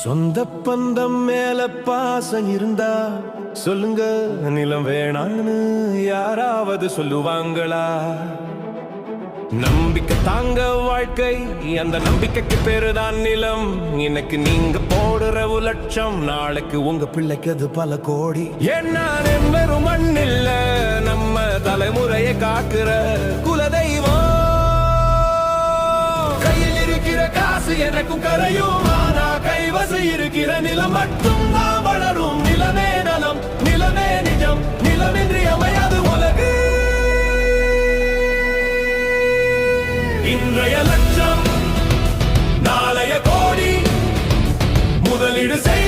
சொந்த பந்தம் மேல பாசம் இருந்தா சொல்லுங்க, நிலம் வேணான்னு யாராவது சொல்லுவாங்களா? நம்பிக்கை தாங்க வாழ்க்கை, அந்த நம்பிக்கைக்கு பேருதான் நிலம். இன்னைக்கு நீங்க போடுற லட்சம், நாளைக்கு உங்க பிள்ளைக்கு அது பல கோடி. ஏன்னா வெறும் மண் இல்ல, நம்ம தலைமுறையை காக்குற குலதெய்வம். கையில் இருக்கிற காசு எனக்கும் கரையும், ஆனா கைவச இருக்கிற நிலம் மட்டும் தான் வளரும். நிலமே நலம், நிலமே நிஜம், நிலமின்றி அமையாது உலகு. இன்றைய லட்சம் நாளைய கோடி, முதலீடு செய்.